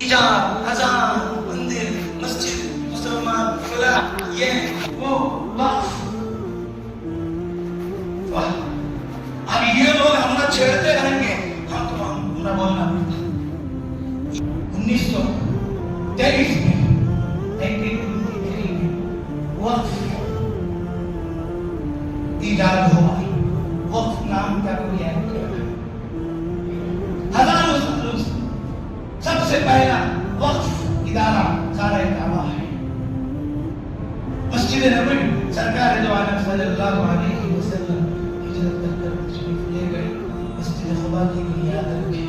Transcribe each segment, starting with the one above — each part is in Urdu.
حجاب، اذان، مندر، مسجد، مسلمان، فلاح، یہ وہ وقف. اب یہ لوگ ہمارا چھیڑتے رہیں گے، ہم تو ہمارا بولنا پڑتا. 1923 میں 1923 میں وقف ایجاد ہوا. وقف نام کا کوئی ایکٹ ہزاروں سالوں سے سب سے پہلا وقف ادارہ خانہ کعبہ ہے. مسجد نبوی سرکار دو عالم صلی اللہ علیہ وسلم ہجرت کر تشریف لے گئے. مسجد قباء کی بنیاد رکھی،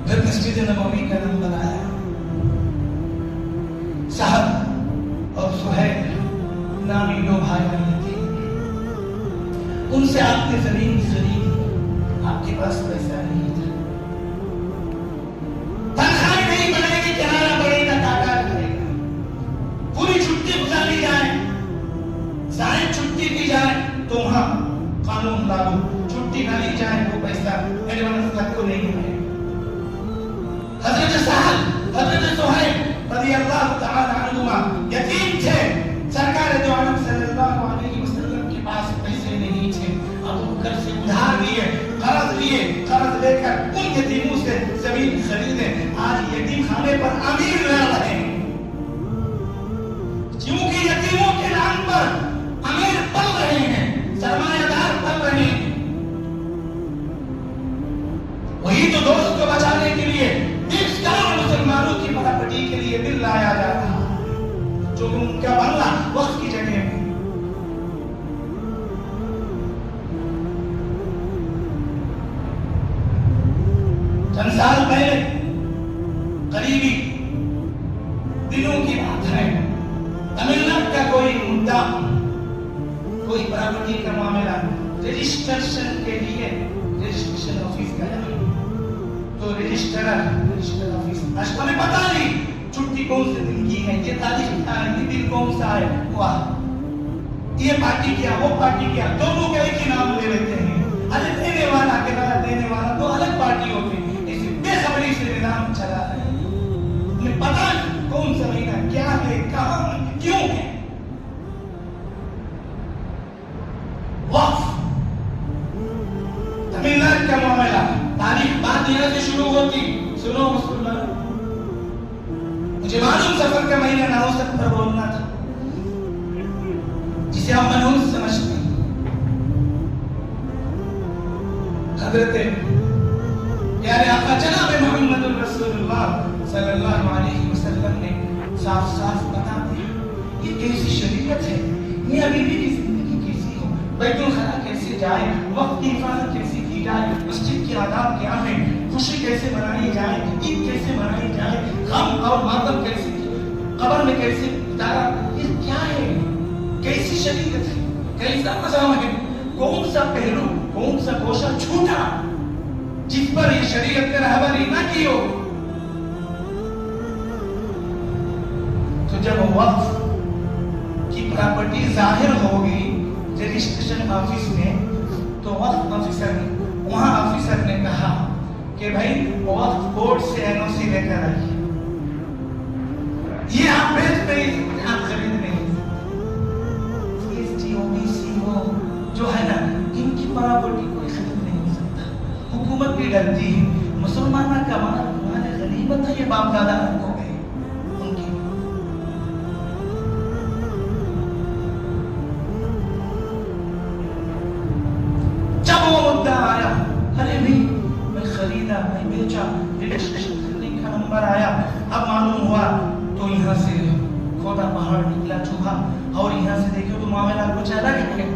پھر مسجد نبوی کا نام بنایا. سعد اور سہیل نامی دو بھائی بہن تھے. ان سے آپ نے زمین خرید، آپ کے پاس پیسہ نہیں تھا، تنخواہ نہیں بنے گی، کرایہ بڑھے گا، تاکار کرے گا. پوری چھٹی گزاری جائے، زائد چھٹی کی جائے تو وہاں قانون لاگو، چھٹی نہ لی جائے وہ پیسہ ایڈوانس تک کو نہیں ملے. حضرت سہل، حضرت سہیل رضی اللہ تعالی عنہما یتیم تھے. سرکار دو عالم صلی اللہ علیہ وسلم کے پاس پیسے نہیں تھے. ابو بکر سے ادھار لیے، قرض لے کر ان یتیموں سے زمین خریدے. آج یتیم خانے پر امیر رہ رہے ہیں، کیونکہ یتیموں کے نام پر امیر پل رہے ہیں، سرمایہ دار پل رہے ہیں. وہی تو دوست کو بچانے کے لیے 20 کروڑ مسلمانوں کی پراپرٹی کے لیے بل لایا جاتا ہے، جو ان کا بنگلہ وقت کی جگہ میں. چند سال پہلے قریبی دنوں کی بات ہے، تمل ناڈو کا کوئی مدعا، کوئی پراپرٹی کا معاملہ رجسٹریشن کے لیے رجسٹریشن آفس گیا. تو رجسٹر آفس ہمیں پتا نہیں چھٹی کون سے دن کی ہے، یہ تاریخ کیا ہے، یہ دن کون سا ہے. یہ پارٹی کیا، وہ پارٹی کیا، دونوں کے ایک ہی نام لے لیتے ہیں. ارے دینے والا کے بعد دینے والا دو الگ پارٹی ہوتے ہیں. اس بے خبری سے نظام چلا ہے. ہمیں پتا نہیں کون سا مہینہ کیا ہے، کہاں ہے، کیوں ہے. وقف تمل ناڈو کا معاملہ، تاریخ بات یہاں سے شروع ہوتی. سنو مسلمان، مجھے معلوم سفر کا مہینہ نہ ہو سکتا بولنا تھا، جسے ہم منحوس سمجھتے ہیں. حضرت پیارے آقا جناب محمد رسول اللہ صلی اللہ علیہ وسلم نے صاف صاف بتا دیا یہ کیسی شریعت ہے. میاں بیوی کی زندگی کیسی ہو، بیت الخلا کیسے جائے، وقت کی حفاظت کیسے کی جائے، مسجد کے آداب کیا ہیں، خوشی کیسے منائی جائے، عید کیسے منائی جائے، غم اور ماتم کیسے، قبر میں کیسے گزارا. یہ کیا ہے، کیسی شریعت ہے، کیسا نظام ہے. کون سا پہلو، کون سا گوشہ چھوٹا جس پر یہ شریعت نے رہبری نہ کی ہو. تو جب وقف کی پراپرٹی ظاہر ہوگی رجسٹریشن آفس میں، تو وقف آفیسر نے، وہاں آفیسر نے کہا کہ بھائی وقف بورڈ سے NOC لے کر آئیے. یہ آپ بیچ پہ آپ خرید نہیں. جو ہے نا، ان کی پراپرٹی کوئی خرید نہیں سکتا. حکومت بھی ڈرتی ہے، مسلمانوں کا مال غنیمت ہے، یہ باپ دادا ہو گئے ان کی. جب وہ مدعا آیا، ارے نہیں میں خریدا، میں بیچا، رجسٹریشن کرنے کا نمبر آیا، اب معلوم ہوا، تو یہاں سے کھودا پہاڑ نکلا چوہا. اور یہاں سے دیکھو تو معاملہ کچھ الگ ہے.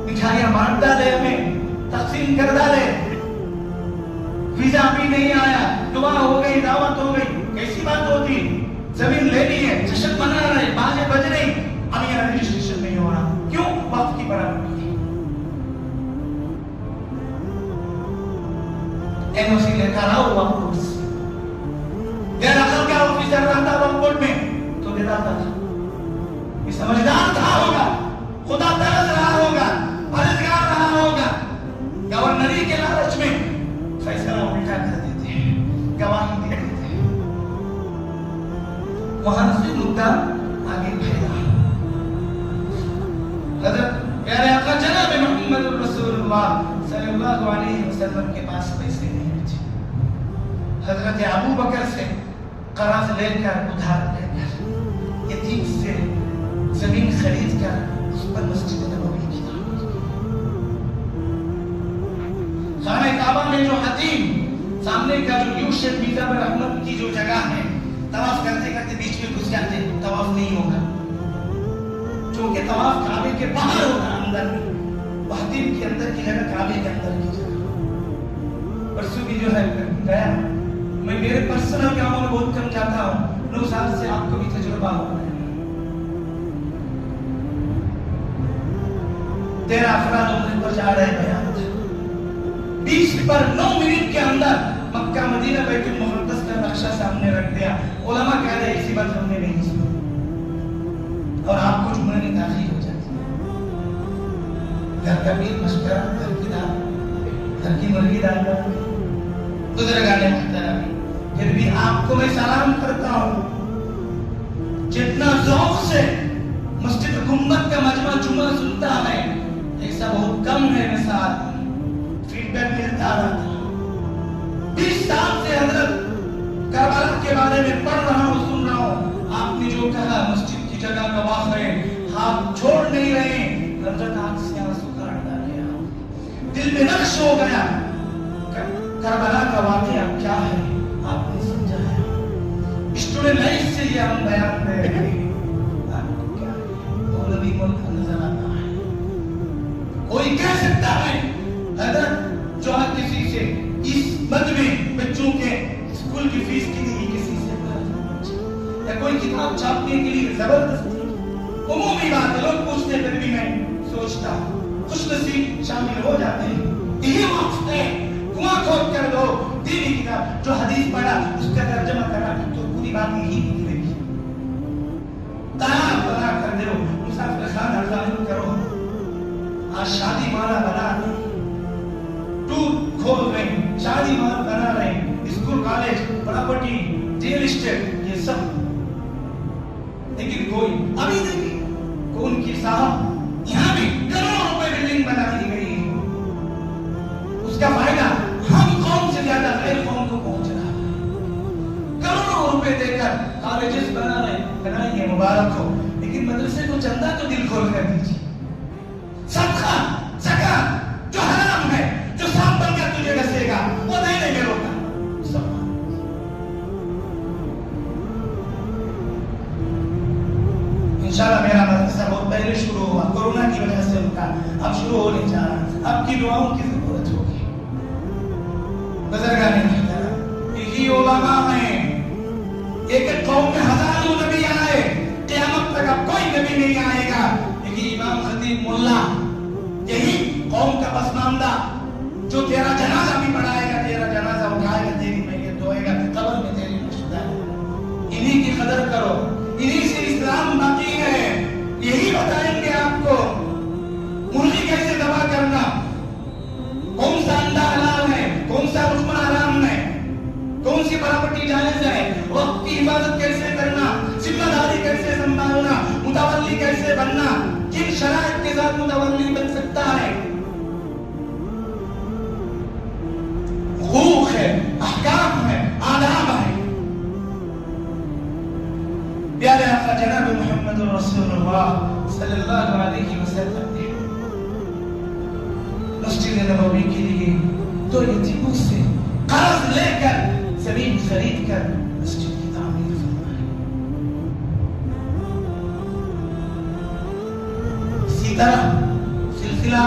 مٹھائیاں بانٹ ڈالے، ہمیں تقسیم کر ڈالے، ویزا بھی نہیں آیا، دعا ہو گئی، دعوت ہو گئی. کیسی بات ہوتی، زمین لینی ہے، جشن منا رہے، باجے بج رہی، اب یہاں رجسٹریشن نہیں ہو رہا. کیوں؟ وقت کی برابری تھی. NOC لے کر آؤ وقت بورڈ سے. غیر عقل کا آفیسر رہتا وقت بورڈ میں تو دے دیتا تھا. یہ سمجھدار تھا ہوگا، خدا ترس رہا ہوگا، پرہیزگار رہا ہوگا. گورنری کے لالچ میں فیصلہ الٹا کر دیتے ہیں، گواہی دے دیتے ہیں. وہاں سے مدعا آگے پھیلا. حضرت پیارے آقا جناب محمد رسول اللہ صلی اللہ علیہ وسلم کے پاس پیسے نہیں بچے. حضرت ابو بکر سے قرض لے کر ادھار لے کر یتیم سے زمین خرید کر اس پر مسجد نبوی کی تعمیر کی. خانہ کعبہ میں جو حتیم سامنے کا جو یو شیپ میزا پر رحمت کی جو جگہ ہے، طواف کرتے کرتے بیچ میں گھس جاتے، طواف نہیں ہوگا چونکہ طواف کعبے کے باہر ہوگا، اندر نہیں. وہ حتیم کے اندر کی جگہ کعبے کے اندر کی جگہ. پرسوں بھی جو ہے گیا، میں میرے پرسنل کاموں میں بہت کم جاتا ہوں، 9 سال سے آپ کو بھی تجربہ ہو رہا ہے. 13 افراد عمرے پر جا رہے بیان تھا. 20 پر 9 منٹ کے اندر مکہ مدینہ بیت المقدس کا نقشہ سامنے رکھ دیا. علماء کہہ رہے ایسی بات ہم نے نہیں سنی اور آپ کو جمعہ میں تاخیر ہو جاتی ہے. گھر کا میر مشورہ، گھر کی دعوت، گھر کی مرغی دعوت، بزرگان محترم، پھر بھی آپ کو میں سلام کرتا ہوں. جتنا ذوق سے مسجد گنبد کا مجمع جمعہ سنتا ہے ایسا بہت کم ہے. مثال فیڈ بیک ملتا رہا تھا. 20 سال سے حضرت کربلا کے بارے میں پڑھ رہا ہوں، سن رہا ہوں. آپ نے جو کہا مسجد کی جگہ گواہ ہے، ہاتھ چھوڑ نہیں رہے. حضرت آنکھ سے آنسو کاٹ ڈالے، دل میں نقش ہو گیا. کربلا کا واقعہ کیا ہے آپ نے سمجھا ہے. اسٹوڈنٹ لائف سے یہ ہم بیان دے رہے ہیں. مولوی ملک نظر آتا ہے. کوئی کہہ سکتا ہے حضرت جو ہر کسی سے اس مد میں بچوں کے اسکول کی فیس کے لیے کسی سے یا کوئی کتاب چھاپنے کے لیے زبردستی. عمومی بات ہے، لوگ پوچھتے پھر بھی میں سوچتا ہوں خوش نصیب شامل ہو جاتے ہیں. یہی وقت ہے کنواں کھود کر دو. دینی کتاب جو حدیث پڑھا اس کا ترجمہ کرا تو پوری بات یہی نکلے گی. طلاق بنا کر دو، مسافر خانہ قائم کرو. آج شادی مالا بنا رہے، ٹور کھول رہے، شادی مالا بنا رہے، school college property real estate یہ سب. لیکن کوئی ابھی دیکھیں کون کی صاحب یہاں بھی کروڑوں روپے بلڈنگ بنا دی گئی ہے. اس کا فائدہ ہم قوم سے زیادہ غیر قوم کو پہنچ رہا ہے. کروڑوں روپے دے کر کالجز بنا رہے، بنائیے مبارک ہو. لیکن مدرسے کو چندہ تو دل کھول کر دیجیے. صدقہ زکات جو حرام ہے، جو سانپ بن کر تجھے ڈسے گا وہ نہیں لے کے روکا. انشاءاللہ میرا مدرسہ بہت پہلے شروع ہوا، کورونا کی وجہ سے رکا، اب شروع ہونے جا رہا. آپ کی دعاؤں کی ضرورت ہوگی. بزرگان محترم، یہی علماء ہیں. ایک قوم میں ہزاروں نبی آئے، قیامت تک اب کوئی نبی نہیں آئے گا. یہی امام خطیب ملا، یہی قوم کا پسماندہ جو تیرا جنازہ بھی پڑھائے گا، تیرا جنازہ اٹھائے گا، تیری میت دھوئے گا، قبر میں تیری نشستہ ہے. انہی کی قدر کرو، انہی سے اسلام باقی ہے. یہی بتائیں گے آپ کو مرغی کیسے ذبح کرنا، کون سا انڈا حلال ہے، کون سا رکن حرام ہے، کون سی پراپرٹی جائز ہے، وقت کی حفاظت کیسے کرنا، ذمہ داری کیسے سنبھالنا، متولی کیسے بننا، کن شرائط کے ساتھ متولی بن سکتا ہے. حقوق ہے، احکام ہے، آداب ہے. پیارے آقا جناب محمد رسول اللہ صلی اللہ علیہ وسلم نے مسجد نبوی کے لیے 2 یتیموں سے قرض لے کر زمین خرید کر مسجد کی تعمیر فرمائی. اسی طرح سلسلہ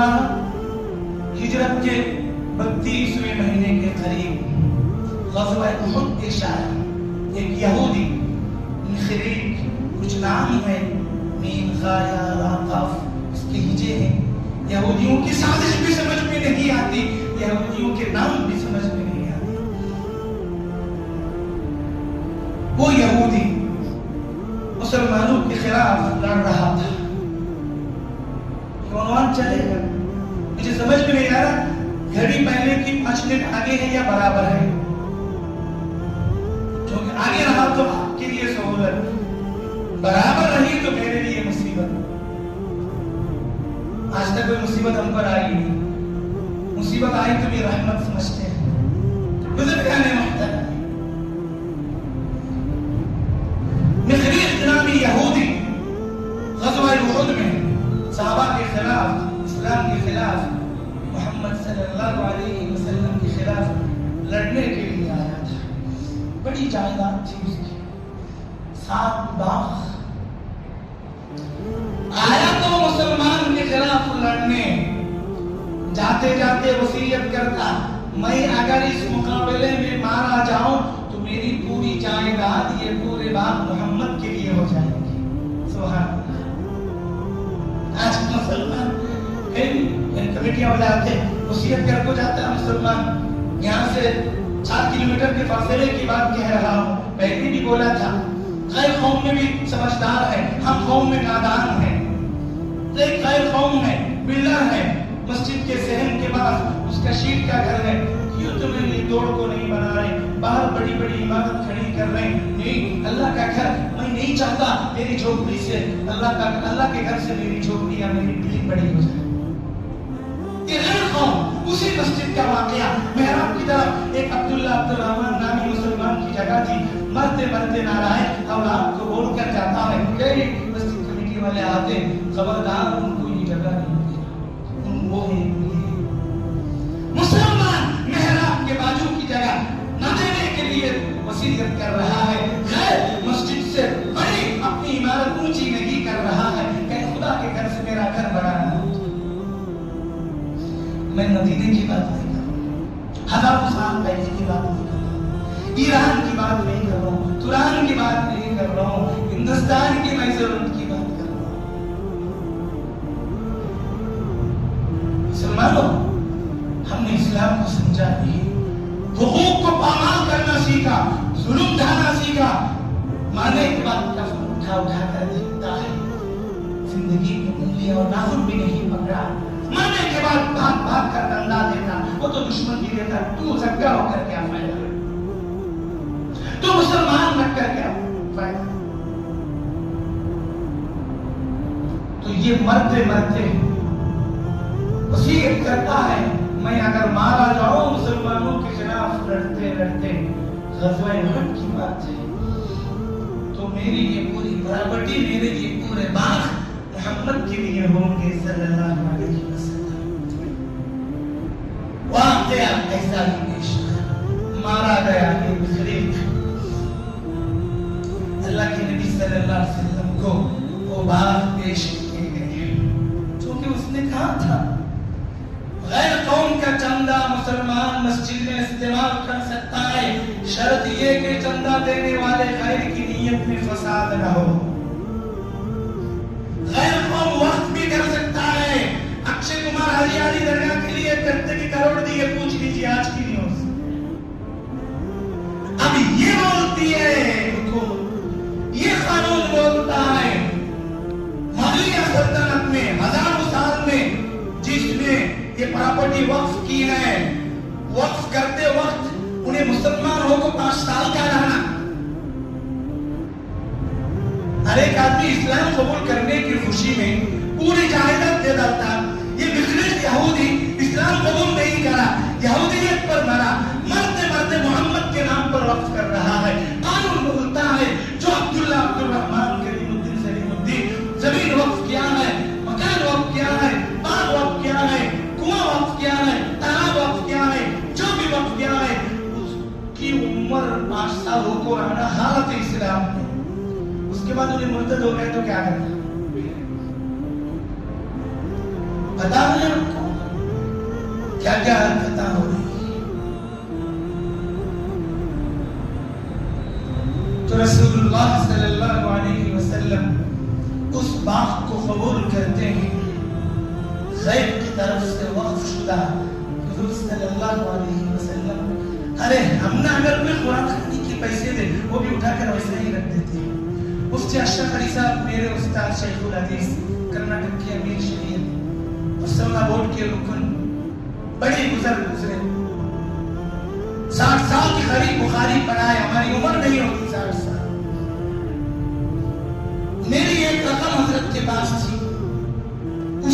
ہجرت کے 32ویں مہینے کے قریب غزوہ احد پیش آیا. ایک یہودی خریق، کچھ نام ہے میم غایا راقف، اس کے ہجے ہیں. یہودیوں کی سازش بھی سمجھ میں نہیں آتی، یہودیوں کے نام بھی سمجھ میں نہیں آتے. وہ یہودی مسلمانوں کے خلاف لڑ رہا تھا. عنوان چلے گا مجھے سمجھ میں نہیں آ رہا گھڑی پہلے کی 5 منٹ آگے ہے یا برابر ہے. جو آگے رہا تو آپ کے لیے سہولت، برابر رہی تو میرے لیے مصیبت. آج تک کوئی مصیبت ہم پر آئی نہیں. مصیبت آئی تو بھی رحمت سمجھتے ہیں. بزرگان محترم مخریق نامی یہودی غزوہ احد میں صحابہ کے خلاف، اسلام کے خلاف، محمد صلی اللہ علیہ وسلم کے خلاف لڑنے کے لیے آیا تھا. بڑی جائیداد تھی اس کی، 7 باغ. آیا تو مسلمان کے خلاف لڑنے، جاتے جاتے وصیت کرتا میں اگر اس مقابلے میں مارا جاؤں تو میری پوری جائیداد، یہ پورے باغ محمد کے لیے ہو جائیں گے. سبحان اللہ. آج مسلمان کمیٹیاں والے آتے وصیت کر کو جاتا ہے مسلمان، یہاں سے 4 کلومیٹر کے فاصلے کی بات کہہ رہا ہوں. پہلے بھی بولا تھا غیر قوم میں بھی سمجھدار ہے، ہم قوم میں نادان ہیں. ایک غیر قوم ہے، بلڈر ہے، مسجد کے صحن کے پاس اس کا شیٹ کا گھر ہے. کیوں تم یہ دوڑ کو نہیں بنا رہے؟ باہر بڑی بڑی عمارت کھڑی کر رہے ہیں. نہیں، اللہ کا گھر میں نہیں چاہتا میری جھوپڑی سے اللہ کے گھر سے میری جھوپڑی یا میری بلڈنگ بڑی ہو جائے. یہ غیر قوم. اسی مسجد کا واقعہ محراب کی طرف ایک عبداللہ عبدالرحمن نامی مسلمان کی جگہ تھی. مرتے مرتے نارائن اولاد کو بول کر جاتا ہے کہ مسجد کمیٹی والے آتے خبردار ان کو یہ جگہ نہیں ملے. وہ ہے مسلمان محراب کے بازو کی جگہ نہ دینے کے لیے وصیت کر رہا ہے. غیر مسجد سے بڑی اپنی عمارت اونچی نہیں کر رہا ہے کہ خدا کے گھر سے میرا گھر بڑا ہے. میں مدینے کی بات نہیں کر رہا ہوں، 1000 سال پہلے کی بات نہیں کر رہا ہوں، ایران کی بات نہیں کر رہا ہوں، تران کی بات نہیں کر رہا ہوں، ہندوستان کی میزورنٹ کی بات کر رہا ہوں. مسلمانوں، ہم نے اسلام کو سمجھا نہیں، حقوق کو پامال کرنا سیکھا، ظلم ڈھانا سیکھا. مارنے کے بعد کفن اٹھا اٹھا کر دیکھتا ہے، زندگی میں انگلیاں اور ناخن بھی نہیں پکڑا. مارنے کے بعد بھاگ بھاگ کر ڈنڈا دیتا، وہ تو دشمن بھی دیتا. تو زکا ہو کر کیا فائدہ؟ تو مسلمان بن کر کیا فائدہ؟ تو یہ مرتے مرتے وصیت کرتا ہے میں اگر مارا جاؤں مسلمانوں کے خلاف لڑتے لڑتے، غزوہ احد کی بات ہے، تو میری یہ پوری پراپرٹی، میرے یہ پورے باغ محمد کے لیے ہوں گے صلی اللہ علیہ وسلم. واقعہ ایسا ہی پیش مارا گیا یہ مخریق. اللہ کے نبی صلی اللہ علیہ وسلم کو وہ باغ پیش کیے گئے، چونکہ اس نے کہا تھا غیر قوم کا چندہ مسلمان مسجد میں استعمال کر سکتا ہے، شرط یہ کہ چندہ دینے والے خیر کی نیت میں فساد نہ ہو. غیر قوم وقت بھی کر سکتا ہے. اکشے کمار ہریانی درگاہ کے لیے کرتے کی کروڑ دیے، پوچھ لیجیے آج کی نیوز. اب یہ بولتی ہے یہ قانون بولتا ہے مغلیہ سلطنت میں 1000 سال میں جس نے یہ پراپرٹی وقف کی ہے، وقف کرتے وقت انہیں مسلمانوں کو 5 سال کا رہنا. ہر ایک آدمی اسلام قبول کرنے کی خوشی میں پوری جائیداد دے دیتا. یہ مخریق یہودی اسلام قبول نہیں کرا، یہودیت پر مرا، مرتے مرتے محمد کے نام پر وقف کر رہا ہے. قانون بولتا ہے جو عبداللہ عبدالرحمن کریم الدین سلیم الدین زمین وقف کیا ہے، مکان وقف کیا ہے، باغ وقف کیا ہے، کنواں وقف کیا ہے، تالاب وقف کیا ہے، جو بھی وقف کیا ہے، اس کی عمر 5 سال کو رہنا حالت اسلام میں. اس کے بعد انہیں مرتد ہو گئے تو کیا کرنا؟ پتا ہے آپ کو کیا کیا حرکتیں ہو رہی ہیں. تو رسول اللہ صلی اللہ علیہ وسلم اس باغ کو قبول کرتے ہیں. غیب کی طرف سے وقف شدہ حضور صلی اللہ علیہ وسلم، ارے ہم نے اگر کوئی قرآن خانی کے پیسے دے وہ بھی اٹھا کر ویسے ہی رکھ دیتے ہیں. مفتی اشرف علی صاحب میرے استاد شیخ الحدیث کرناٹک کے امیر شریعت مسلمہ بورڈ کے رکن، بڑے بزرگ گزرے، 60 سال کی قریب بخاری پڑھائے. ہماری عمر نہیں ہوتی 60 سال.